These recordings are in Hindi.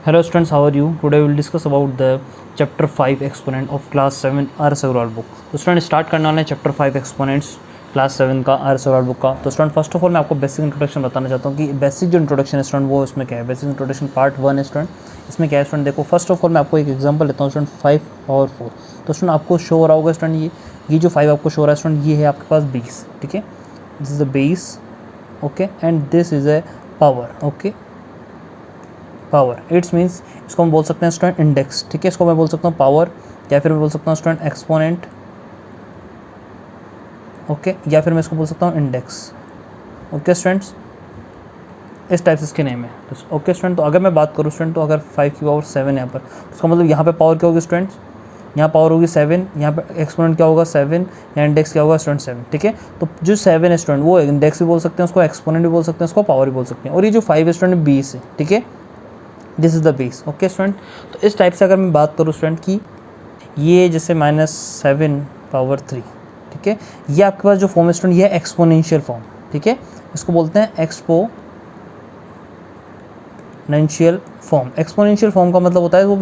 Hello students, how are you? Today we will discuss about the chapter 5 exponent of class 7 R S Aggarwal book. तो स्टूडेंट स्टार्ट करने वाले हैं चैप्टर 5 एक्सपोनेंट्स क्लास 7 का आर्यस अग्रवाल बुक का। तो स्टूडेंट फर्स्ट ऑफ ऑल मैं आपको बेसिक इंट्रोडक्शन बताना चाहता हूँ कि बेसिक जो इंट्रोडक्शन है स्टूडेंट वो इसमें क्या है। बेसिक इंट्रोडक्शन पार्ट 1 है स्टूडेंट। इसमें क्या है स्टूडेंट, देखो फर्स्ट ऑफ ऑल मैं आपको एक एग्जांपल लेता हूँ स्टूडेंट 5 और 4। तो स्टूडेंट आपको शो हो रहा होगा स्टूडेंट ये जो 5 आपको शो हो रहा है स्टूडेंट, ये है आपके पास बेस, ठीक है। This is the base, okay, and this is a power, okay, power. It's means इसको हम बोल सकते हैं स्टूडेंट इंडेक्स, ठीक है। इसको मैं बोल सकता हूँ पावर, या फिर मैं बोल सकता हूँ स्टूडेंट एक्सपोनेंट, ओके, या फिर मैं इसको बोल सकता हूँ इंडेक्स, ओके स्टूडेंट्स। इस टाइप से इसके नेम है। तो ओके स्टूडेंट, तो अगर मैं बात करूँ स्टूडेंट, तो अगर 5 की पावर 7 यहाँ पर, उसका मतलब यहाँ पे पावर क्या होगी स्टूडेंट्स, यहाँ पावर होगी 7, यहाँ पे एक्सपोनेंट क्या होगा 7, या इंडेक्स क्या होगा स्टूडेंट 7, ठीक है। तो जो 7 है स्टूडेंट वो इंडेक्स भी बोल सकते हैं, उसको एक्सपोनेंट भी बोल सकते हैं, उसको पावर भी बोल सकते हैं। और ये जो 5 है स्टूडेंट बेस है, ठीक है, this is the base, okay student. तो इस टाइप से अगर मैं बात करूँ स्टूडेंट की ये जैसे -7 पावर 3, ठीक है, ये आपके पास जो फॉर्म है स्टूडेंट ये है एक्सपोनेंशियल फॉर्म, ठीक है। इसको बोलते हैं एक्सपोनेंशियल फॉर्म। एक्सपोनेंशियल फॉर्म का मतलब होता है वो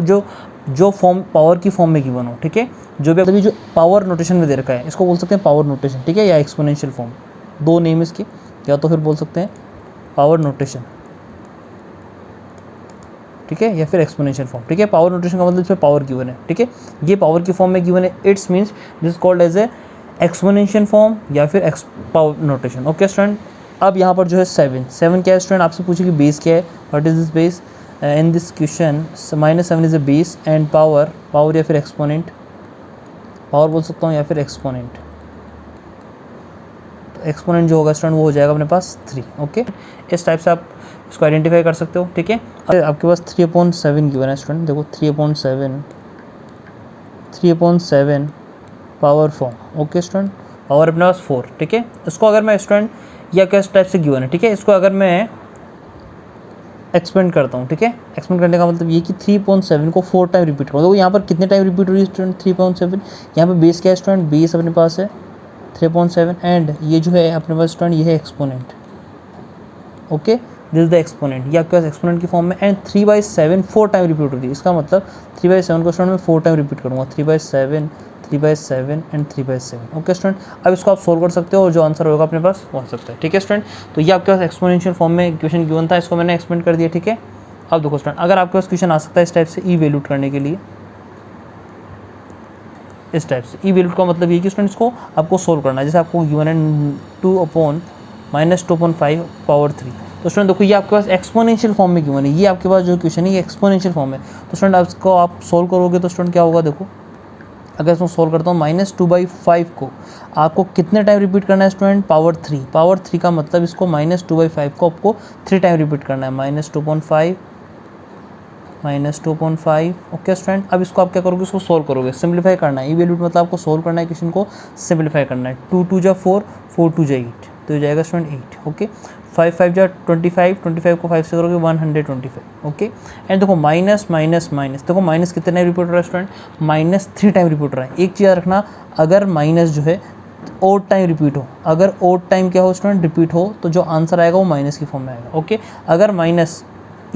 जो फॉर्म पावर की फॉर्म में गिवन हो, ठीक है। जो भी अभी जो पावर नोटेशन में दे रखा है इसको बोल सकते हैं पावर नोटेशन, ठीक है, या एक्सपोनेंशियल फॉर्म। दो नेम इसके, या तो फिर बोल सकते हैं पावर नोटेशन, ठीक है, या फिर एक्सपोनेंशियल फॉर्म, ठीक है। पावर नोटेशन का मतलब इसमें पावर गिवन है, ठीक है, ये पावर की फॉर्म में गिवन है। It's means this called as a exponential form या फिर पावर नोटेशन, ओके स्टूडेंट। अब यहाँ पर जो है 7 क्या है स्टूडेंट, आपसे पूछे कि बेस क्या है, what is this base. In this question -7 is a base and power या फिर एक्सपोनेंट, पावर बोल सकता हूँ या फिर एक्सपोनेंट। तो एक्सपोनेंट जो होगा स्टूडेंट वो हो जाएगा अपने पास 3, ओके। इस टाइप से आप इसको आइडेंटिफाई कर सकते हो, ठीक है। आपके पास 3/7 गिवन है स्टूडेंट, देखो 3/7 power form, okay student. Power अपने पास 4, ठीक है। इसको अगर मैं स्टूडेंट या किस टाइप से गिवन है, ठीक है, इसको अगर मैं एक्सपेंड करता हूँ, ठीक है। एक्सपेंड करने का मतलब ये कि 3/7 को 4 टाइम रिपीट करूँ। तो यहाँ पर कितने टाइम रिपीट हो रही है स्टूडेंट 3/7, यहाँ पर बेस क्या है स्टूडेंट, बेस अपने पास है 3/7 एंड ये जो है अपने पास स्टूडेंट ये है exponent, okay, this is the exponent. ये आपके पास एक्सपोनेंट की फॉर्म में एंड 3/7 4 टाइम रिपीट होती है। इसका मतलब 3/7 को स्टूडेंट मैं 4 टाइम रिपीट करूँगा, 3/7 एंड 3/7, ओके स्टूडेंट। अब इसको आप सोल्व कर सकते हो और जो आंसर होगा अपने पास वो आ सकता है, ठीक है स्टूडेंट। तो ये आपके पास एक्सपोनेंशियल फॉर्म में क्वेश्चन गिवन था, इसको मैंने एक्सपेंड कर दिया, ठीक है। अब देखो स्टूडेंट, अगर आपके पास क्वेश्चन आ सकता है इस टाइप से इवैल्यूएट करने के लिए, इस टाइप से इवैल्यूएट का मतलब ये कि स्टूडेंट इसको आपको सोल्व करना है। जैसे आपको गिवन है 2/-2.5 पावर 3। तो स्टूडेंट देखो ये आपके पास एक्सपोनेंशियल फॉर्म में गिवन है, ये आपके पास जो क्वेश्चन है ये एक्सपोनेंशियल फॉर्म है। तो स्टूडेंट आप इसको आप सोल्व करोगे तो स्टूडेंट क्या होगा, देखो अगर इसको सोल्व करता हूँ -2/5 को आपको कितने टाइम रिपीट करना है स्टूडेंट, पावर 3 का मतलब इसको -2/5 को आपको 3 टाइम रिपीट करना है, -2.5 ओके स्टूडेंट। अब इसको आप क्या करोगे, इसको सोल्व करोगे, सिंप्लीफाई करना है। इवैल्यूएट मतलब आपको सोल्व करना है, क्वेश्चन को सिंप्लीफाई करना है। 2 × 4, 4 × 8, तो हो जाएगा स्टूडेंट 8, ओके। 5 × 5 = 25 को 5 से करोगे 125, ओके। एंड देखो माइनस देखो माइनस कितने टाइम रिपीट हो रहा है स्टूडेंट, -3 टाइम रिपीट हो रहा है। एक चीज़ याद रखना, अगर माइनस जो है ओड टाइम रिपीट हो, अगर ओड टाइम क्या हो स्टूडेंट रिपीट हो, तो जो आंसर आएगा वो माइनस की फॉर्म में आएगा, ओके। अगर माइनस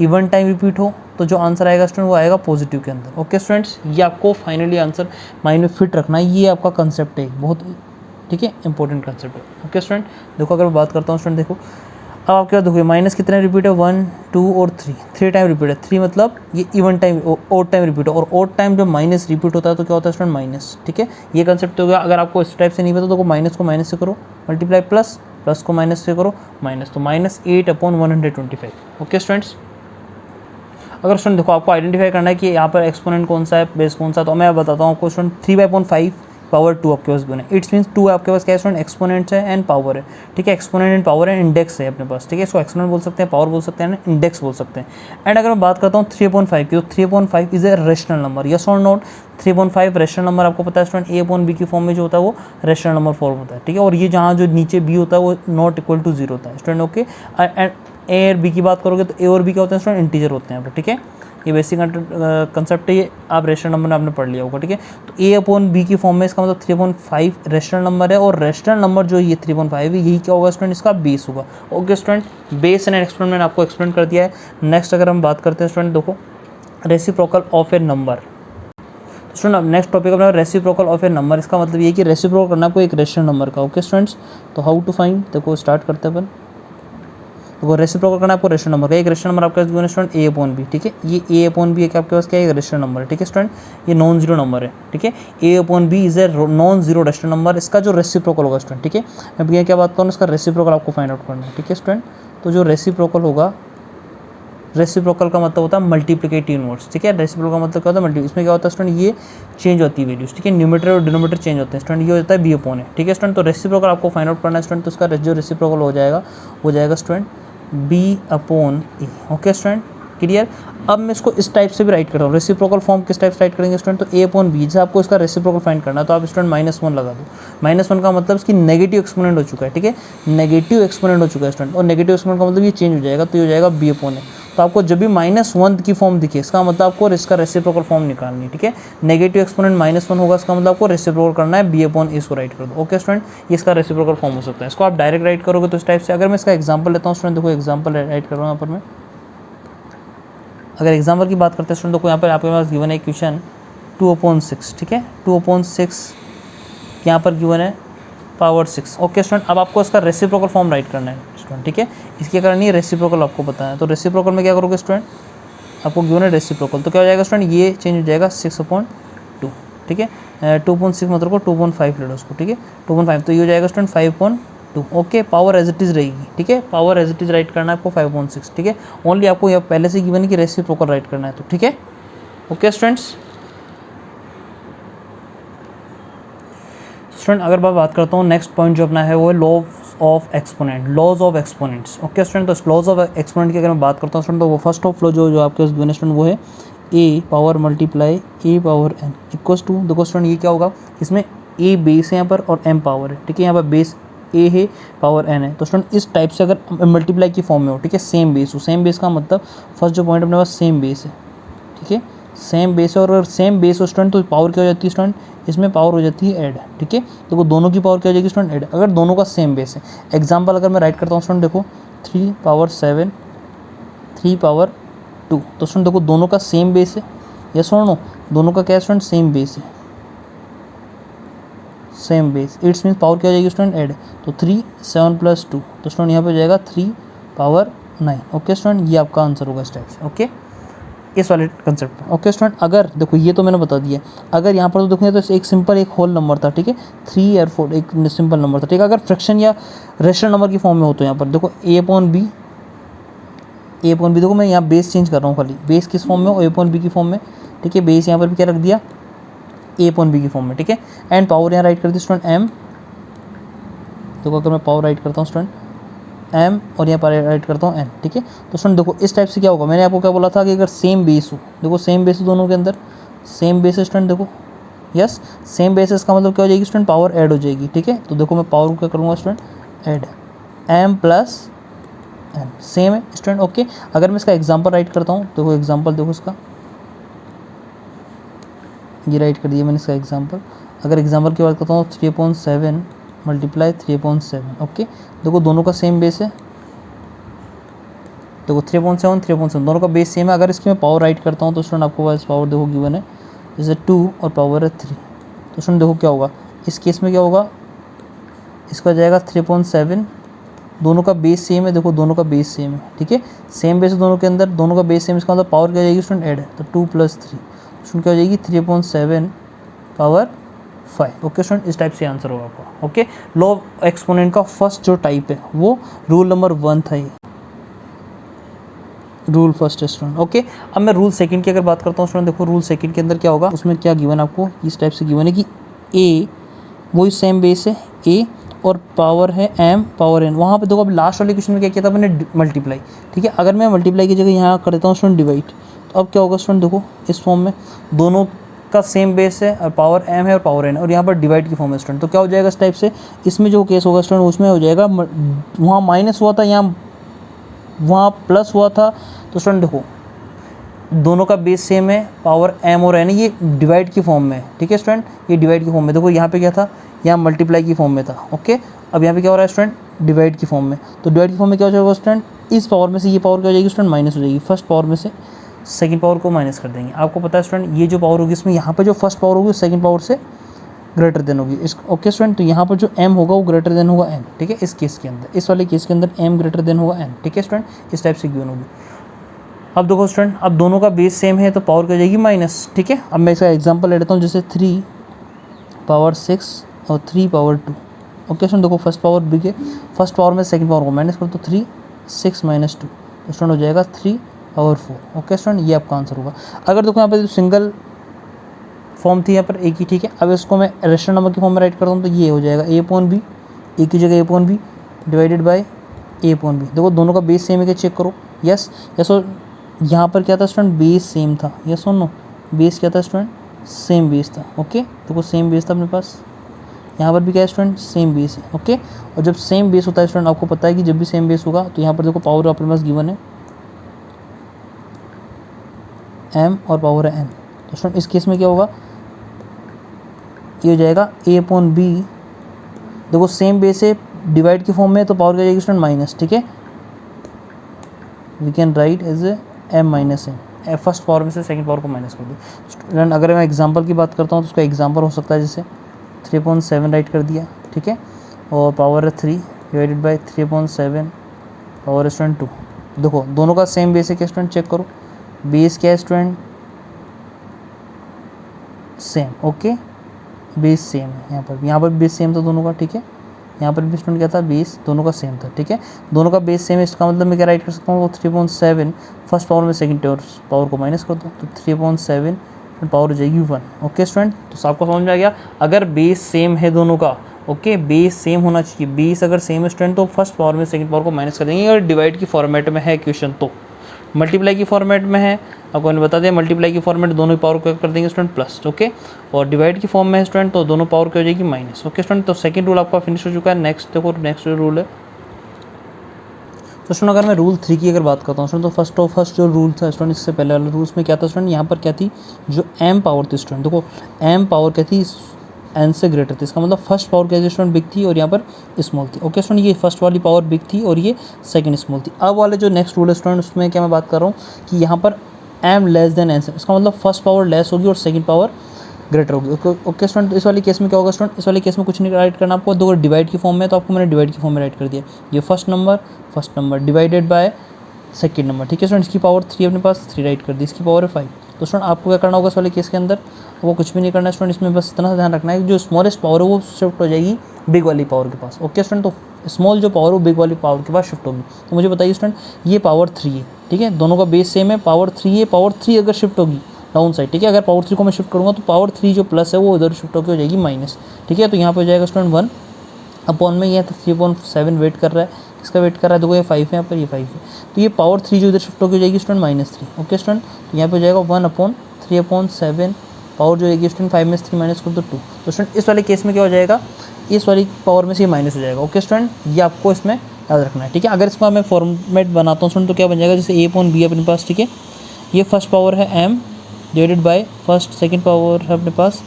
इवन टाइम रिपीट हो तो जो आंसर आएगा स्टूडेंट वो आएगा पॉजिटिव के अंदर, ओके स्टूडेंट्स। ये आपको फाइनली आंसर माइंड में फिट रखना है, ये आपका कंसेप्ट है बहुत, ठीक है, इंपॉर्टेंट कंसेप्ट है, ओके स्टूडेंट। देखो अगर मैं बात करता हूँ स्टूडेंट, देखो अब आपके पास देखो माइनस कितने रिपीट है, 1, 2 और 3 टाइम रिपीट है। 3 मतलब ये even time odd time repeat है, और ओड टाइम जब माइनस रिपीट होता है तो क्या होता है स्टूडेंट, माइनस, ठीक है। ये कंसेप्ट हो गया। अगर आपको इस टाइप से नहीं पता तो माइनस को माइनस से करो मल्टीप्लाई, प्लस को माइनस से करो माइनस, तो -8/125, ओके स्टूडेंट्स। अगर स्टूडेंट देखो आपको आइडेंटिफाई करना है कि यहाँ पर एक्सपोनेंट कौन सा है, बेस कौन सा, तो मैं बताता हूँ आपको स्टूडेंट 3/5 पावर 2 आपके पास बने। इट्स मीन्स 2 आपके पास क्या है स्टूडेंट, एक्सपोनेंट्स है एंड पावर है, ठीक है। एक्सपोनेंट एंड पावर है, इंडेक्स है अपने पास, ठीक है। इसको एक्सपोनेंट बोल सकते हैं, पावर बोल सकते हैं, इंडेक्स बोल सकते हैं। एंड अगर मैं बात करता हूँ 3/5 की, तो 3/5 is a rational number, yes और नोट। 3/5 रेशनल नंबर आपको पता है स्टूडेंट, A/B की फॉर्म में जो होता है वो रेशनल नंबर फॉर्म होता है, ठीक है। और ये जहाँ जो नीचे B होता है वो नॉट इक्वल टू 0 होता है स्टूडेंट, ओके। एंड A और B की बात करोगे तो A और B क्या होते हैं स्टूडेंट, इंटीजर होते हैं, ठीक है। ये बेसिक कंसेप्ट है, ये आप रेशनल नंबर आपने पढ़ लिया होगा, ठीक है। तो A/B की फॉर्म में इसका मतलब 3/5 रेशनल नंबर है, और रेशनल नंबर जो ये 3/5 है यही क्या होगा स्टूडेंट, इसका बेस होगा, okay student. Base and experiment आपको एक्सप्लेन कर दिया है। नेक्स्ट अगर हम बात करते हैं स्टूडेंट, देखो reciprocal of A number. Student अब नेक्स्ट टॉपिक अपना रेसिप्रोकल ऑफ ए नंबर। इसका मतलब ये कि रेसिप्रोकल करना आपको एक रेशनल नंबर का। ओके स्टूडेंट्स, तो हाउ टू फाइंड, देखो स्टार्ट करते हैं अपन। देखो रेसिप्रोकल करना आपको रेशनल नंबर का, एक रेशनल नंबर आपके पास गिवन स्टूडेंट ए अपॉन बी, ठीक है। ये ए अपॉन बी है, आपके पास क्या है, एक रेशनल नंबर है, ठीक है स्टूडेंट। ये नॉन जीरो नंबर है, ठीक है। A upon B is a non zero rational number. इसका जो रेसिप्रोकल होगा स्टूडेंट, ठीक है, मैं भैया क्या बात करूँ, इसका रेसिप्रोकल आपको फाइंड आउट करना है, ठीक है स्टूडेंट। तो जो रेसिप्रोकल होगा, रेसिप्रोकल का मतलब होता है मल्टीप्लिकेटिव इनवर्स, ठीक है। रेसिप्रोकल का मतलब क्या होता है, मल्टी, इसमें क्या होता है स्टूडेंट, ये चेंज होती है वैल्यूज, ठीक है। न्यूमरेटर और डिनोमिनेटर चेंज होते हैं स्टूडेंट। ये होता है बी अपॉन है, ठीक है स्टूडेंट। तो रेसिप्रोकल आपको फाइंड आउट करना है स्टूडेंट। तो उसका जो रेसिप्रोकल हो जाएगा वो जाएगा student B upon A. Okay student, clear. अब मैं इसको इस टाइप से भी राइट कर रहा हूँ। रेसिप्रोकल फॉर्म किस टाइप से राइट करेंगे स्टूडेंट, तो ए अपॉन बी। जैसे आपको इसका रेसिप्रोकल फाइंड करना है तो आप स्टूडेंट -1 लगा दो। -1 का मतलब इसकी नेगेटिव एक्सपोनेंट हो चुका है, ठीक है। नेगेटिव एक्सपोनेंट हो चुका है स्टूडेंट, और नेगेटिव एक्सपोनेंट का मतलब ये चेंज हो जाएगा, तो ये हो जाएगा बी अपॉन ए। तो आपको जब भी -1 की फॉर्म दिखे, इसका मतलब आपको इसका रेसिप्रोकल फॉर्म निकालनी है, ठीक है। नेगेटिव एक्सपोनेंट -1 होगा, इसका मतलब आपको रेसिप्रोकल करना है, बी अपॉन ए, इसको राइट कर दो। ओके स्टूडेंट, ये इसका रेसिप्रोकल फॉर्म हो सकता है। इसको आप डायरेक्ट राइट करोगे तो इस टाइप से। अगर मैं इसका एग्जांपल लेता हूँ स्टूडेंट, देखो एग्जांपल राइट कर रहा हूँ यहाँ पर मैं। अगर एग्जाम्पल की बात करते हैं स्टूडेंट, देखो यहाँ पर आपके पास गिवन है क्वेश्चन 2/6, ठीक है। 2/6 यहाँ पर गिवन है पावर 6। ओके स्टूडेंट, अब आपको इसका रेसिप्रोकल फॉर्म राइट करना है स्टूडेंट, ठीक है। इसके कारण ये रेसिप्रोकल आपको बताना है। तो रेसिप्रोकल में क्या करोगे स्टूडेंट, आपको गिवन है रेसिप्रोकल, तो क्या हो जाएगा स्टूडेंट, ये चेंज हो जाएगा 6/2, ठीक है। 2/6 मतलब को 2.5 ले लो उसको, ठीक है। 2.5 तो ये हो जाएगा student 5/2। Okay, power as it is रहेगी, ठीक है। Power as it is right करना है आपको 5/6, ठीक है। ओनली आपको यहाँ पहले से गिवन है कि रेसिप्रोकल राइट करना है, तो ठीक है। ओके स्टूडेंट्स, अगर मैं बात करता हूँ नेक्स्ट पॉइंट जो अपना है वो है law of exponent, laws of exponents. Okay student, तो लॉज ऑफ एक्सपोनेंट की अगर मैं बात करता हूँ स्टूडेंट, तो वो फर्स्ट ऑफ लॉ जो आपके पास गिवन है स्टूडेंट, वो है A power multiply A power N equals to, देखो स्टूडेंट ये क्या होगा, इसमें ए बेस है यहाँ पर और एम पावर है, ठीक है। यहाँ पर बेस ए है, पावर एन है। तो स्टूडेंट इस टाइप से अगर मल्टीप्लाई की फॉर्म में हो, ठीक है, सेम बेस हो। सेम बेस का मतलब फर्स्ट जो पॉइंट अपने पास सेम बेस है, ठीक है। सेम बेस है, और अगर सेम बेस हो स्टूडेंट तो पावर क्या हो जाती है स्टूडेंट, इसमें पावर हो जाती है ऐड, ठीक है। देखो दोनों की पावर क्या हो जाएगी स्टूडेंट, ऐड, अगर दोनों का सेम बेस है। एग्जांपल अगर मैं राइट करता हूँ स्टूडेंट, देखो 3/7 3/2। तो स्टूडेंट देखो दोनों का सेम बेस है, यस और नो, दोनों का क्या है स्टूडेंट, सेम बेस है, same base. It's means power क्या हो जाएगी स्टूडेंट, ऐड। तो 3 7 + 2, तो स्टूडेंट यहाँ पे हो जाएगा 3/9। ओके स्टूडेंट, ये आपका आंसर होगा इस टाइप से, ओके, इस वाले कंसेप्ट में। ओके स्टूडेंट, अगर देखो ये तो मैंने बता दिया, अगर यहाँ पर तो देखोगे तो एक सिंपल एक होल नंबर था, ठीक है, 3 और 4 एक सिंपल नंबर था, ठीक है। अगर फ्रैक्शन या रेशनल नंबर की फॉर्म में हो तो यहाँ पर देखो ए अपॉन बी, देखो मैं यहाँ बेस चेंज कर रहा हूँ, खाली बेस किस फॉर्म में हो, ए अपॉन बी की फॉर्म में, ठीक है। बेस यहाँ पर भी क्या रख दिया, ए अपॉन बी की फॉर्म में, ठीक है। एंड पावर यहाँ राइट कर दी स्टूडेंट एम, देखो अगर मैं पावर राइट करता हूँ स्टूडेंट एम, और यहाँ पर राइट करता हूँ एन, ठीक है। तो स्टूडेंट देखो इस टाइप से क्या होगा, मैंने आपको क्या बोला था कि अगर सेम बेस हो, देखो सेम बेस दोनों के अंदर सेम बेस है स्टूडेंट, देखो यस, सेम बेसिस का मतलब क्या हो जाएगी स्टूडेंट, पावर ऐड हो जाएगी, ठीक है। तो देखो मैं पावर क्या करूँगा student, add M plus N, same है स्टूडेंट, ओके। अगर मैं इसका एग्जांपल राइट करता हूँ, देखो एग्जांपल देखो इसका, ये राइट कर दिया मैंने इसका एग्जांपल। अगर एग्जांपल की बात करता हूँ 3/7 मल्टीप्लाई 3/7, ओके। देखो दोनों का सेम बेस है, देखो 3/7 दोनों का बेस सेम है। अगर इसकी मैं पावर राइट करता हूँ तो स्टूडेंट आपको पास पावर देखो गिवन है जैसे 2 और पावर है 3। तो स्टूडेंट देखो क्या होगा इस केस में, क्या होगा, इसका जाएगा 3/7, दोनों का बेस सेम है, देखो दोनों का बेस सेम है, ठीक है। सेम बेस है दोनों के अंदर, दोनों का बेस सेम, इसका मतलब पावर क्या जाएगी स्टूडेंट, ऐड है। तो 2 + 3 स्टूडेंट क्या हो जाएगी 3/7 पावर 5। ओके स्टूडेंट, इस टाइप से आंसर होगा आपका, ओके। लॉ ऑफ एक्सपोनेंट का फर्स्ट जो टाइप है वो रूल नंबर 1 था, ये रूल फर्स्ट है स्टूडेंट, ओके। अब मैं रूल सेकंड की अगर बात करता हूँ स्टूडेंट, देखो रूल सेकंड के अंदर क्या होगा, उसमें क्या गिवन आपको इस टाइप से गिवन है कि ए वही सेम बेस है ए, और पावर है एम पावर एन। वहाँ पे देखो अब लास्ट वाले क्वेश्चन में क्या किया था मैंने, मल्टीप्लाई, ठीक है। अगर मैं मल्टीप्लाई की जगह यहाँ कर देता हूँ स्टूडेंट डिवाइड, तो अब क्या होगा स्टूडेंट, देखो इस फॉर्म में दोनों का सेम बेस है और पावर एम है और पावर एन, और यहाँ पर डिवाइड की फॉर्म है स्टूडेंट। तो क्या हो जाएगा इस टाइप से, इसमें जो केस होगा स्टूडेंट उसमें हो जाएगा, वहाँ माइनस हुआ था, यहाँ वहाँ प्लस हुआ था। तो स्टूडेंट देखो दोनों का बेस सेम है, पावर एम और एन, ये डिवाइड की फॉर्म में है, ठीक है स्टूडेंट, ये डिवाइड की फॉर्म में। देखो यहाँ पे क्या था, यहाँ मल्टीप्लाई की फॉर्म में था, ओके। अब यहाँ पे क्या हो रहा है स्टूडेंट, डिवाइड की फॉर्म में। तो डिवाइड की फॉर्म में क्या हो जाएगा स्टूडेंट, इस पावर में से ये पावर क्या हो जाएगी स्टूडेंट, माइनस हो जाएगी, फर्स्ट पावर में से सेकंड पावर को माइनस कर देंगे। आपको पता है स्टूडेंट ये जो पावर होगी इसमें यहाँ पे जो फर्स्ट पावर होगी सेकंड पावर से ग्रेटर देन होगी इस ओके स्टूडेंट। तो यहाँ पर जो m होगा वो ग्रेटर देन होगा n, ठीक है। इस केस के अंदर, इस वाले केस के अंदर m ग्रेटर देन होगा n, ठीक है स्टूडेंट। इस टाइप से गिवन होगी। अब देखो स्टूडेंट, अब दोनों का बेस सेम है तो पावर क्या हो जाएगी माइनस, ठीक है। अब मैं इसका एग्जांपल ले लेता हूँ, जैसे 3 पावर 6 और 3 पावर 2, ओके स्टूडेंट। देखो फर्स्ट पावर बिग है, फर्स्ट पावर में सेकंड पावर को माइनस करो तो 3 6 माइनस 2 स्टूडेंट हो जाएगा 3 पावर 4, ओके स्टूडेंट। ये आपका आंसर होगा। अगर देखो यहाँ पे सिंगल फॉर्म थी यहाँ पर ए की, ठीक है। अब इसको मैं रेशनल नंबर की फॉर्म में राइट करता हूँ तो ये हो जाएगा a अपॉन बी, ए की जगह a upon B divided by a upon B. देखो दोनों का बेस सेम है क्या, चेक करो। Yes yes. और यहाँ पर क्या था स्टूडेंट, बेस सेम था। यस और नो, बेस क्या था स्टूडेंट, सेम बेस था, ओके। देखो सेम बेस था अपने पास, यहाँ पर भी क्या है स्टूडेंट, सेम बेस है, ओके। और जब सेम बेस होता है स्टूडेंट, आपको पता है कि जब भी सेम बेस होगा तो यहाँ पर देखो पावर अपने पास गिवन है m और पावर है n। तो स्टूडेंट इस केस में क्या होगा, ये हो जाएगा a अपॉन बी। देखो सेम बेस है, डिवाइड की फॉर्म में, तो पावर क्या जाएगी स्टूडेंट माइनस, ठीक है। We can write as A m minus n, first power में से सेकंड पावर को माइनस कर दो स्टूडेंट। अगर मैं एग्जांपल की बात करता हूँ तो उसका एग्जांपल हो सकता है जैसे 3/7 राइट कर दिया, ठीक है। और पावर है 3 डिवाइडेड बाई 3/7 पावर है स्टूडेंट 2। देखो दोनों का सेम बेस है क्या स्टूडेंट, चेक करो। बेस क्या है student, same, okay. Base same है यहाँ पर बेस सेम था दोनों का, ठीक है। यहाँ पर भी स्टूडेंट क्या था, बेस दोनों का सेम था, ठीक है। दोनों का बेस सेम है, इसका मतलब मैं क्या राइट कर सकता हूँ, 3/7 फर्स्ट पावर में सेकंड पावर को माइनस कर दो तो 3/7 पावर हो जाएगी 1, ओके स्टूडेंट। तो आपको समझ में आ गया, अगर बेस सेम है दोनों का, ओके, बेस सेम होना चाहिए। बेस अगर सेम है स्टूडेंट तो फर्स्ट पावर में सेकंड पावर को माइनस कर देंगे। अगर डिवाइड की फॉर्मेट में है क्वेश्चन तो, मल्टीप्लाई की फॉर्मेट में है आपको मैंने बता दिया, मल्टीप्लाई की फॉर्मेट दोनों पावर को कर देंगे स्टूडेंट प्लस, ओके। और डिवाइड की फॉर्म में है स्टूडेंट तो दोनों पावर क्या हो जाएगी माइनस, ओके स्टूडेंट। तो सेकंड रूल आपका फिनिश हो चुका है। नेक्स्ट देखो, नेक्स्ट जो रूल है तो स्टूडेंट अगर मैं रूल 3 की अगर बात करता हूँ स्टूडेंट, तो फर्स्ट जो रूल था स्टूडेंट, इससे पहले वाले रूल्स में क्या था स्टूडेंट, यहाँ पर क्या थी, जो m पावर थी स्टूडेंट, देखो m पावर क्या थी, n से ग्रेटर थी। इसका मतलब फर्स्ट पावर क्या थी स्टूडेंट, बिग थी और यहाँ पर स्मॉल थी, ओके स्टूडेंट। ये फर्स्ट वाली पावर बिग थी और ये सेकंड स्मॉल थी। अब वाले जो नेक्स्ट रूल है स्टूडेंट, उसमें क्या मैं बात कर रहा हूँ कि यहाँ पर m लेस देन n, इसका मतलब फर्स्ट पावर लेस होगी और सेकंड पावर ग्रेटर होगी, ओके स्टूडेंट। इस वाले केस में क्या होगा स्टूडेंट, इस वाले केस में कुछ नहीं राइट करना आपको। दो डिवाइड की फॉर्म में तो आपको मैंने डिवाइड की फॉर्म में राइट कर दिया, ये first number divided by second number, ठीक है स्टूडेंट। इसकी पावर 3 अपने पास 3 राइट कर दी, इसकी पावर है 5। तो स्टूडेंट आपको क्या करना होगा इस वाले केस के अंदर, वो कुछ भी नहीं करना है स्टूडेंट। इसमें बस इतना सा ध्यान रखना है कि जो स्मॉलेस्ट पावर है वो शिफ्ट हो जाएगी बिग वाली पावर के पास, ओके स्टूडेंट। तो स्मॉल जो पावर है वो बिग वाली पावर के पास शिफ्ट होगी। तो मुझे बताइए स्टूडेंट, ये पावर 3 है, ठीक है, दोनों का बेस सेम है, पावर 3 है। पावर 3 अगर शिफ्ट होगी डाउन साइड, ठीक है, अगर पावर 3 को मैं शिफ्ट करूँगा तो पावर 3 जो प्लस है वो इधर शिफ्ट होकर हो जाएगी माइनस, ठीक है। तो यहाँ पर हो जाएगा स्टूडेंट 1 अपॉन में, ये 3/7 वेट कर रहा है, इसका वेट कर रहा है, देखो ये 5 है, यहाँ पर ये 5 है। तो ये पावर 3 जो इधर शिफ्ट होकर जाएगी स्टूडेंट -3, ओके स्टूडेंट। तो यहाँ पे हो जाएगा 1/3/7 पावर जो रहेगी स्टूडेंट 5 में से 3 माइनस कर दो 2। तो स्टूडेंट इस वाले केस में क्या हो जाएगा, इस वाली पावर में से ये माइनस हो जाएगा, ओके स्टूडेंट। ये आपको इसमें याद रखना है, ठीक है। अगर इसका मैं फॉर्मेट बनाता हूँ स्टूडेंट तो क्या बन जाएगा, जैसे a/b अपने पास, ठीक है, ये फर्स्ट पावर है m divided by first second power है अपने पास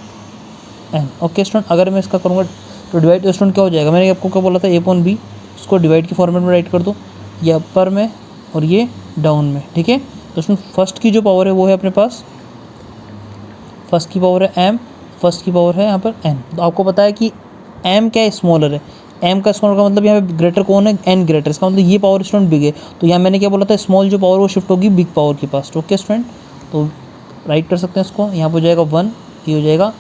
n, ओके स्टूडेंट। अगर मैं इसका करूँगा तो डिवाइड स्टूडेंट क्या हो जाएगा, मैंने आपको क्या बोला था, a/b, उसको डिवाइड के फॉर्मेट में राइट कर दो, ये अपर में और ये डाउन में, ठीक है। तो स्टूडेंट फर्स्ट की जो पावर है वो है अपने पास, फर्स्ट की पावर है m, फर्स्ट की पावर है यहाँ पर n। तो आपको पता है कि m क्या है, स्मॉलर है। m का स्मॉलर का मतलब यहाँ पे ग्रेटर कौन है, n ग्रेटर, इसका मतलब ये पावर स्टूडेंट बिग है। तो यहाँ मैंने क्या बोला था, स्मॉल जो पावर वो शिफ्ट होगी बिग पावर के पास, ओके स्टूडेंट। तो राइट कर सकते हैं इसको, यहाँ पर हो जाएगा 1, ये हो जाएगा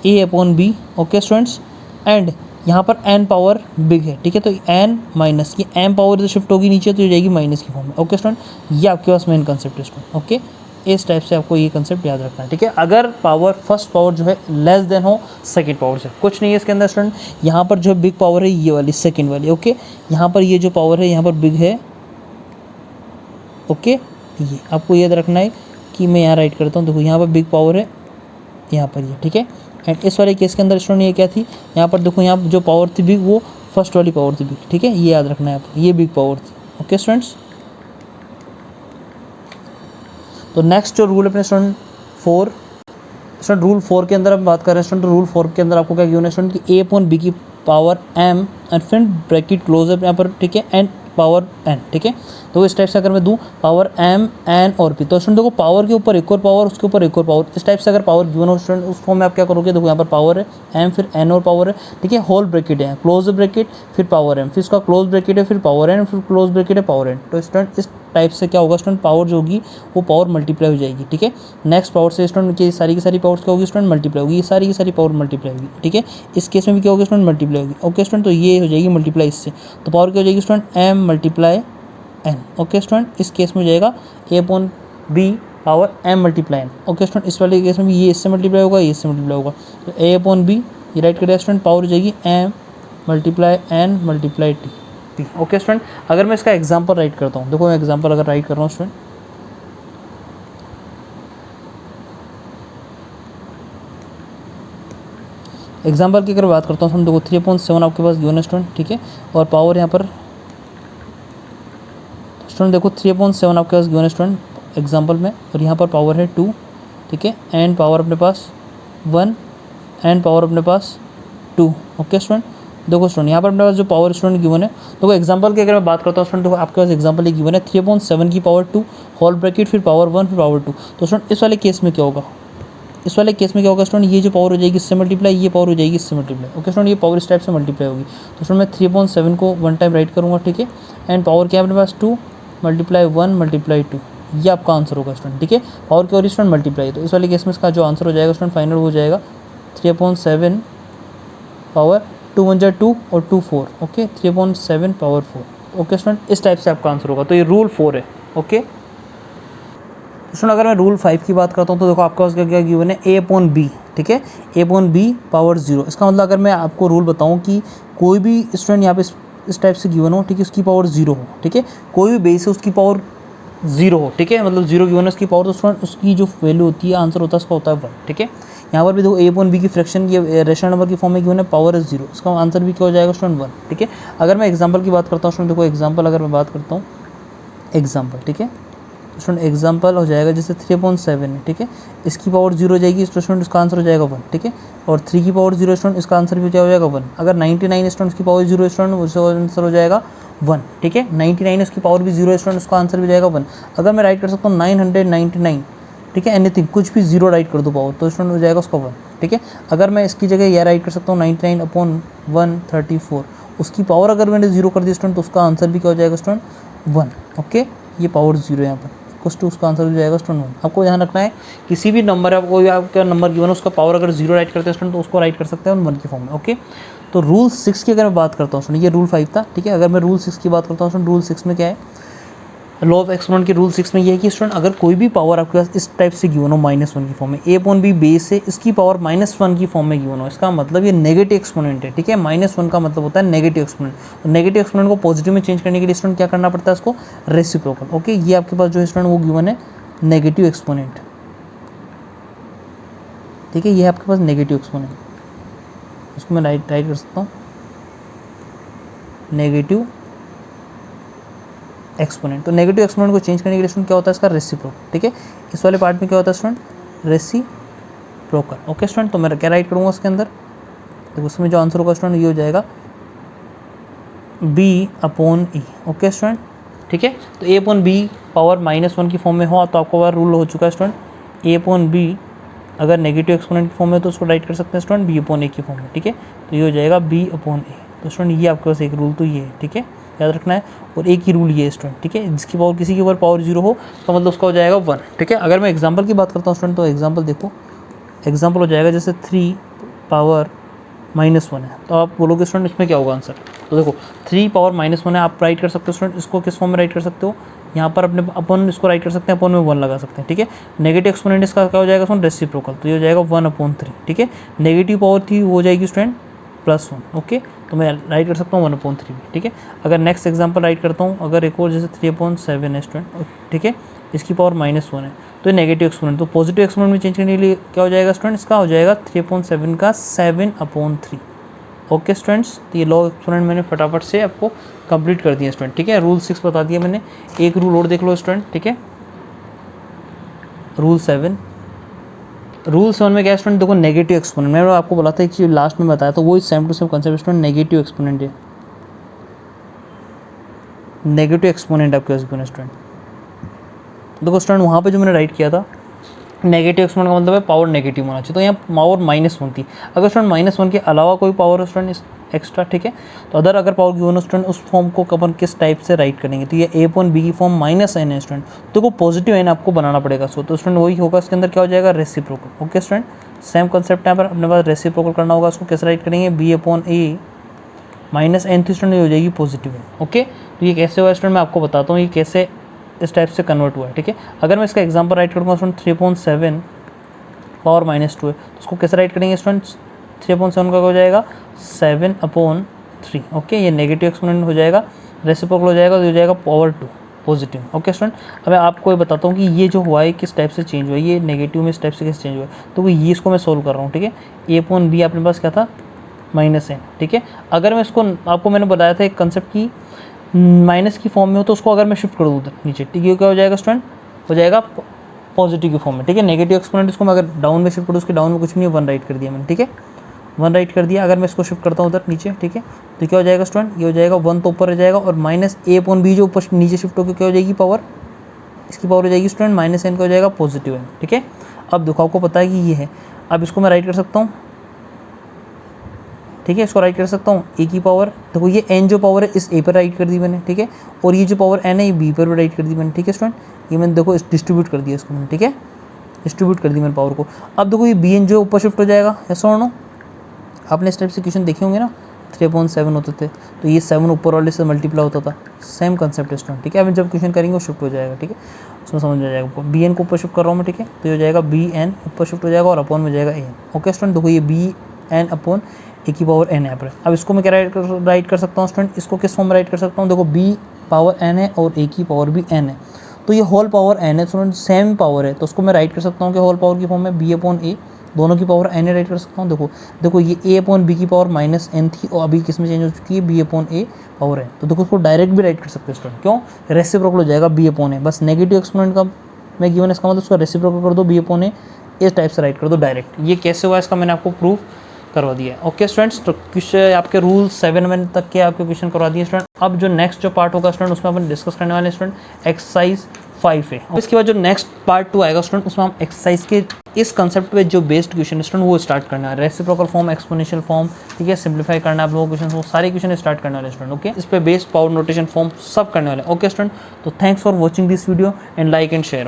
a/b, ओके स्टूडेंट्स। एंड यहाँ पर n पावर बिग है, ठीक है, तो n माइनस ये m पावर इधर शिफ्ट होगी नीचे तो हो जाएगी माइनस की फॉर्म में, ओके स्टूडेंट। ये आपके पास मेन कंसेप्ट है स्टूडेंट, ओके। इस टाइप से आपको ये कंसेप्ट याद रखना है, ठीक है। अगर पावर फर्स्ट पावर जो है लेस देन हो सेकंड पावर से, कुछ नहीं है इसके अंदर स्टूडेंट। यहाँ पर जो बिग पावर है ये वाली सेकंड वाली, ओके। यहाँ पर ये जो पावर है यहाँ पर बिग है, ओके। ये आपको याद रखना है कि मैं यहाँ राइट करता हूँ, देखो यहाँ पर बिग पावर है यहाँ पर ये, ठीक है। एंड इस वाले केस के अंदर स्टूडेंट ये क्या थी, यहाँ पर देखो यहाँ जो पावर थी बिग वो फर्स्ट वाली पावर थी बिग, ठीक है, ये याद रखना है आपको, ये बिग पावर थी, ओके स्टूडेंट्स। तो नेक्स्ट जो रूल अपने स्टूडेंट 4, स्टूडेंट रूल 4 के अंदर हम बात कर रहे हैं स्टूडेंट। रूल 4 के अंदर आपको क्या गिवन है स्टूडेंट कि a/b की पावर m एंड फिर ब्रैकेट क्लोज है यहाँ पर, ठीक है, एंड पावर n, ठीक है। तो इस टाइप से अगर मैं दूँ पावर m n और p, तो स्टूडेंट देखो पावर के ऊपर एक और पावर, उसके ऊपर एक और पावर, इस टाइप से अगर पावर गिवन हो स्टूडेंट, उस फॉर्म में आप क्या करोगे, देखो यहाँ पर पावर है m, फिर n और पावर है, ठीक है, होल ब्रैकेट है, क्लोज ब्रैकेट, फिर पावर m, फिर इसका क्लोज ब्रैकेट है, फिर पावर n, फिर क्लोज ब्रैकेट है पावर n। तो स्टूडेंट इस टाइप से क्या होगा स्टूडेंट, पावर जो होगी वो पावर मल्टीप्लाई हो जाएगी, ठीक है। नेक्स्ट पावर से स्टूडेंट की सारी पावर्स क्या होगी स्टूडेंट, मल्टीप्लाई होगी, ये सारी की सारी पावर मल्टीप्लाई होगी, ठीक है। इस केस में भी क्या होगा स्टूडेंट, मल्टीप्लाई होगी, ओके स्टूडेंट। तो ये हो जाएगी मल्टीप्लाई इससे, तो पावर क्या हो जाएगी student, m multiply n, okay student. इस केस में हो जाएगा a/b power m multiply n, okay student. इस वाले केस में भी ये इससे मल्टीप्लाई होगा, ये इससे मल्टीप्लाई होगा, तो a/b ये राइट करेगा स्टूडेंट, पावर हो जाएगी m multiply n multiply t, okay student. अगर मैं इसका एग्जांपल राइट करता हूँ, देखो मैं एग्जांपल अगर राइट कर रहा हूँ स्टूडेंट, एग्जांपल की अगर बात करता हूँ, देखो 3/7 आपके पास गिवन है स्टूडेंट, ठीक है, और पावर यहाँ पर स्टूडेंट देखो 3/7 आपके पास गिवन है स्टूडेंट एग्जांपल में, और यहाँ पर पावर है 2, ठीक है, एंड पावर अपने पास 1 एंड पावर अपने पास 2, ओके स्टूडेंट। देखो स्टूडेंट यहाँ पर अपने पास जो पावर स्टूडेंट गिवन है, देखो एग्जांपल की अगर मैं बात करता हूँ स्टूडेंट, देखो आपके पास एग्जांपल ये गिवन है 3/7 की पावर 2 होल ब्रैकेट, फिर पावर 1, फिर पावर 2। तो स्टूडेंट इस वाले केस में क्या होगा, इस वाले केस में क्या होगा स्टूडेंट, ये जो पावर हो जाएगी इससे मल्टीप्लाई, ये पावर हो जाएगी इससे मल्टीप्लाई, ओके स्टूडेंट। ये पावर इस टाइप से मल्टीप्लाई होगी, तो स्टूडेंट मैं 3/7 को 1 टाइम राइट करूँगा, ठीक है, एंड पावर क्या है अपने पास 2 मल्टीप्लाई 1 मल्टीप्लाई 2, ये आपका आंसर होगा स्टूडेंट, ठीक है। पावर की और स्टूडेंट मल्टीप्लाई, तो इस वाले केस में इसका जो आंसर हो जाएगा स्टूडेंट फाइनल हो जाएगा 3/7 पावर 2 1 2 और 2 4, ओके, 3/7 पावर 4, ओके स्टूडेंट। इस टाइप से आपका आंसर होगा, तो ये रूल 4 है, ओके स्टूडेंट। अगर मैं रूल 5 की बात करता हूँ, तो देखो आपके पास क्या क्या गिवन है, a/b, ठीक है, a/b पावर 0। इसका मतलब अगर मैं आपको रूल बताऊँ कि कोई भी स्टूडेंट यहाँ पे इस टाइप से गिवन हो, ठीक है, उसकी पावर 0 हो, ठीक है, कोई भी बेस है उसकी पावर 0 हो, ठीक है, मतलब 0 गिवन है उसकी पावर, तो स्टूडेंट उसकी जो वैल्यू होती है, आंसर होता है उसका होता है 1, ठीक है। यहाँ पर भी देखो a/b की फ्रैक्शन की रेशनल नंबर की फॉर्म में गिवन है, पावर है 0, इसका आंसर भी क्या हो जाएगा स्टूडेंट 1, ठीक है। अगर मैं एग्जाम्पल की बात करता हूँ स्टूडेंट, देखो एग्जाम्पल अगर मैं बात करता हूँ, एग्जाम्पल, ठीक है, स्टूडेंट एग्जाम्पल हो जाएगा जैसे 3/7 है, ठीक है, इसकी पावर 0 हो जाएगी स्टूडेंट, इसका आंसर हो जाएगा 1, ठीक है, और 3 की पावर 0 स्टूडेंट, इसका आंसर भी क्या हो जाएगा 1। अगर 99 स्टूडेंट की पावर 0 स्टूडेंट, उसका आंसर हो जाएगा 1, ठीक है, 99 उसकी पावर भी 0 स्टूडेंट, उसका आंसर भी जाएगा 1। अगर मैं राइट कर सकता हूँ 999, ठीक है, एनीथिंग कुछ भी 0 राइट कर दो पावर, तो स्टूडेंट हो जाएगा उसका 1, ठीक है। अगर मैं इसकी जगह यह राइट कर सकता हूँ 99/134, उसकी पावर अगर मैंने 0 कर दी स्टूडेंट, तो उसका आंसर भी क्या हो जाएगा स्टूडेंट 1, ओके। ये पावर 0 यहाँ पर कुछ टू, उसका आंसर हो जाएगा स्टूडेंट 1। आपको ध्यान रखना है किसी भी नंबर है, कोई आपका नंबर गिवन है, उसका पावर अगर 0 राइट करते हैं स्टूडेंट, तो उसको राइट कर सकते हैं 1 की फॉर्म में, ओके। तो रूल 6 की अगर मैं बात करता हूँ स्टूडेंट, ये रूल 5 था, ठीक है। अगर मैं रूल 6 की बात करता हूँ स्टूडेंट, रूल 6 में क्या है, लॉ ऑफ एक्सपोनेंट के रूल 6 में ये है कि स्टूडेंट अगर कोई भी पावर आपके पास इस टाइप से गिवन हो -1 की फॉर्म में, a/b बेस है, इसकी पावर -1 की फॉर्म में गिवन हो, इसका मतलब ये नेगेटिव एक्सपोनेंट है, ठीक है। -1 का मतलब होता है नेगेटिव एक्सपोनेंट, तो नेगेटिव एक्सपोनेंट को पॉजिटिव में चेंज करने के लिए स्टूडेंट क्या करना पड़ता है, इसको रेसिप्रोकल, ओके। ये आपके पास जो है स्टूडेंट वो गिवन है नेगेटिव एक्सपोनेंट, ठीक है, ये है आपके पास नेगेटिव एक्सपोनेंट, इसको मैं राइट कर सकता हूँ नेगेटिव एक्सपोनेंट। तो नेगेटिव एक्सपोनेंट को चेंज करने के लिए स्टूडेंट क्या होता है, इसका रेसिप्रोकल, ठीक है। इस वाले पार्ट में क्या होता है स्टूडेंट, रेसिप्रोकल, ओके स्टूडेंट। तो मैं क्या राइट करूँगा उसके अंदर, तो उसमें जो आंसर होगा स्टूडेंट ये हो जाएगा b/e, ओके स्टूडेंट, ठीक है। तो a/b पावर -1 की फॉर्म में हो, तो आपको बार रूल हो चुका है स्टूडेंट, a/b अगर नेगेटिव एक्सपोनेंट की फॉर्म में तो उसको राइट कर सकते हैं स्टूडेंट b/a की फॉर्म में, ठीक है। तो ये हो जाएगा b/a। तो स्टूडेंट ये आपके पास एक रूल तो ये है, ठीक है, याद रखना है। और एक ही रूल ये है स्टूडेंट, ठीक है, जिसकी पावर किसी के ऊपर पावर 0 हो, तो मतलब उसका हो जाएगा 1, ठीक है। अगर मैं एग्जाम्पल की बात करता हूँ स्टूडेंट, तो एग्जाम्पल देखो, एग्जाम्पल हो जाएगा जैसे 3 पावर -1 है, तो आप बोलोगे स्टूडेंट इसमें क्या होगा आंसर। तो देखो 3 पावर -1 है, आप राइट कर सकते हो स्टूडेंट, इसको किस फॉर्म में राइट कर सकते हो, यहाँ पर अपने अपन इसको राइट कर सकते हैं, अपन में 1 लगा सकते हैं, ठीक है। नेगेटिव एक्सपोनेंट इसका क्या हो जाएगा स्टूडेंट, रेसिप्रोकल, तो ये हो जाएगा 1/3, ठीक है। नेगेटिव पावर थी वो हो जाएगी स्टूडेंट +1, ओके। तो मैं राइट कर सकता हूँ 1/3 भी, ठीक है। अगर नेक्स्ट एग्जाम्पल राइट करता हूँ, अगर एक और जैसे 3/7 है स्टूडेंट, ठीक है, इसकी पावर -1 है, तो ये नेगेटिव एक्सपोनेंट, तो पॉजिटिव एक्सपोनेंट में चेंज करने के लिए क्या हो जाएगा स्टूडेंट, इसका हो जाएगा 3/7 का 7/3, ओके स्टूडेंट्स। तो ये लॉ एक्सपोनेंट मैंने फटाफट से आपको कंप्लीट कर दिया स्टूडेंट, ठीक है। रूल 6 बता दिया मैंने, एक रूल और देख लो स्टूडेंट, ठीक है। रूल 7 में क्या स्टूडेंट, देखो नेगेटिव एक्सपोनेंट, मैंने आपको बोला था कि लास्ट में बताया, तो वही same to same concept student, negative exponent है, नेगेटिव एक्सपोनेंट आपके पास गिवन है स्टूडेंट। देखो स्टूडेंट वहाँ पे जो मैंने राइट किया था नेगेटिव एक्सपोनेंट का मतलब है पावर नेगेटिव होना चाहिए, तो यहाँ पावर -1 थी। अगर स्टूडेंट -1 के अलावा कोई पावर है स्टूडेंट एक्स्ट्रा, ठीक है, तो अगर पावर गिवन हो स्टूडेंट उस फॉर्म को अपन किस टाइप से राइट करेंगे, तो ये a/b की फॉर्म -n है स्टूडेंट, तो को पॉजिटिव n आपको बनाना पड़ेगा। सो तो स्टूडेंट वही होगा, इसके अंदर क्या हो जाएगा, reciprocal. Okay student, same concept यहाँ पर अपने पास रेसिप्रोकल करना होगा, उसको कैसे राइट करेंगे, b/a -n थी स्टूडेंट, ये हो जाएगी पॉजिटिव n। ओके, तो ये कैसे हुआ स्टूडेंट मैं आपको बताता हूँ ये कैसे इस टाइप से कन्वर्ट हुआ है, ठीक है। अगर मैं इसका एग्जांपल राइट करूँगा स्टूडेंट 3/7 पावर -2 है, तो उसको कैसे राइट करेंगे स्टूडेंट, 3/7 का हो जाएगा 7/3। ओके, ये नेगेटिव एक्सपोनेंट हो जाएगा, रेसिप्रोकल हो जाएगा, तो हो जाएगा पावर 2 पॉजिटिव। ओके स्टूडेंट, अब मैं आपको ये बताता हूँ कि ये जो हुआ है किस टाइप से चेंज हुआ है, ये नेगेटिव में इस टाइप से कैसे चेंज हुआ है, तो ये इसको मैं सोल्व कर रहा हूँ, ठीक है। a/b अपने पास क्या था, -n, ठीक है। अगर मैं इसको आपको मैंने बताया था एक कंसेप्ट की माइनस की फॉर्म में हो, तो उसको अगर मैं शिफ्ट कर दूँ नीचे, ठीक है, क्या हो जाएगा स्टूडेंट, हो जाएगा पॉजिटिव की फॉर्म में, ठीक है। नेगेटिव एक्सपोनेंट इसको मैं अगर डाउन में शिफ्ट करूँ, उसके डाउन में कुछ नहीं है, 1 राइट कर दिया मैंने, ठीक है, 1 राइट कर दिया। अगर मैं इसको शिफ्ट करता हूँ उधर नीचे, ठीक है, तो क्या हो जाएगा स्टूडेंट, ये हो जाएगा 1 तो ऊपर रह जाएगा, और -a/b जो ऊपर नीचे शिफ्ट होकर क्या हो जाएगी पावर, इसकी पावर हो जाएगी स्टूडेंट -n का हो जाएगा पॉजिटिव n, ठीक है। अब देखो आपको पता है कि ये है, अब इसको मैं राइट कर सकता हूँ, ठीक है, इसको राइट कर सकता हूँ a की पावर, देखो ये n जो पावर है इस a पर राइट कर दी मैंने, ठीक है, और ये जो पावर n है ये b पर भी राइट कर दी मैंने, ठीक है स्टूडेंट, ये मैंने देखो डिस्ट्रीब्यूट कर दिया इसको मैंने, ठीक है, डिस्ट्रीब्यूट कर दी मैंने पावर को। अब देखो ये bn जो ऊपर शिफ्ट हो जाएगा, ऐसा और नो, आपने इस टाइप से क्वेश्चन देखे होंगे ना, 3/7 होते थे, तो ये 7 ऊपर वाले से मल्टीप्लाई होता था, सेम कंसेप्ट है स्टूडेंट, ठीक है। अब जब क्वेश्चन करेंगे वो शिफ्ट हो जाएगा, ठीक है, उसमें समझ में आ जाएगा। bn को ऊपर शिफ्ट कर रहा हूँ मैं, ठीक है, तो ये हो जाएगा bn ऊपर शिफ्ट हो जाएगा और अपॉन में जाएगा an। ओके स्टूडेंट, देखो ये bn अपॉन a की पावर n है पर। अब इसको मैं क्या राइट कर सकता हूँ स्टूडेंट, इसको किस फॉर्म में राइट कर सकता हूँ, देखो b पावर n है और a की पावर भी n है, तो ये होल पावर n है स्टूडेंट, सेम पावर है, तो उसको मैं राइट कर सकता हूँ कि होल पावर की फॉर्म में b/a, दोनों की पावर n राइट कर सकता हूँ। देखो ये a/b की पावर -n थी और अभी किस में चेंज हो चुकी है, b/a पावर n, तो देखो उसको डायरेक्ट भी राइट कर सकते हैं स्टूडेंट, क्यों, रेसिप्रोकल हो जाएगा b/a, बस नेगेटिव एक्सपोनेंट का मैं गिवन, इसका मतलब उसका रेसिप्रोकल कर दो, b/a इस टाइप से राइट कर दो डायरेक्ट। ये कैसे हुआ इसका मैंने आपको प्रूफ करवा दिया है। ओके स्टूडेंट्स, तो क्वेश्चन आपके रूल 7 तक के आपके क्वेश्चन करवा दिए स्टूडेंट। अब जो नेक्स्ट जो पार्ट होगा स्टूडेंट उसमें अपन डिस्कस करने वाले स्टूडेंट एक्सरसाइज 5 है। इसके बाद जो नेक्स्ट पार्ट 2 आएगा स्टूडेंट, उसमें हम एक्सरसाइज के इस कंसेप्ट पे जो बेस्ड क्वेश्चन है स्टूडेंट वो स्टार्ट करना है, रेसिप्रोकल फॉर्म, एक्सपोनेंशियल फॉर्म, ठीक है, सिंप्लीफाई करना है आप लोगों को क्वेश्चन, वो सारे क्वेश्चन स्टार्ट करने वाले स्टूडेंट। ओके, इस पे बेस्ड पावर नोटेशन फॉर्म सब करने वाले। ओके स्टूडेंट, तो thanks for watching this video and like and share.